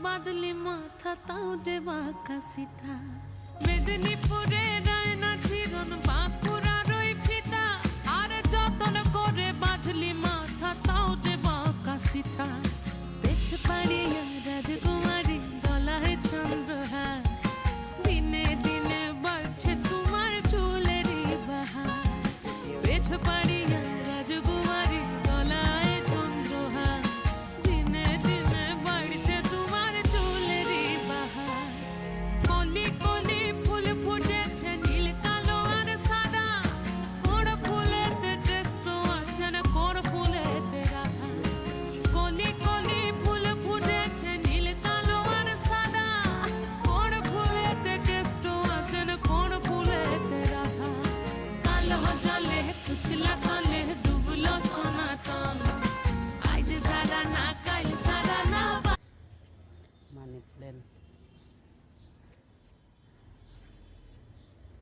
বাদলি মাথা তাও যে বাঁকা সিথা মেদিনীপুরে রায়না চিরন বাঁকুড়ার ওই ফিতা আর যতন করে বাঁধলি মাথা তাও যে বাঁকা সিথা পেছ পাড়িয়া রাজকুমারী গলায় চন্দ্রহার দিনে দিনে বাড়ছে তোমার চুলেরই বাহার পেছ পাড়িয়া রাজকুমারী গলায় চন্দ্রহার দিনে দিনে বাড়ছে তোমার চুলেরই বাহার কলি কলি ফুল ফুটেছে নীল কালো আর সাদা কোন ফুলেতে কেষ্ট আছে না কোন ফুলেতে রাধা কলি কলি ফুল ফুটেছে নীল কালো আর সাদা কোন ফুলেতে কেষ্ট আছে না কোন ফুলেতে রাধা কালো জলে কুচলা তলে ডুবলো সনাতন আজ সারা না কাল সারা না মানি প্ল্যান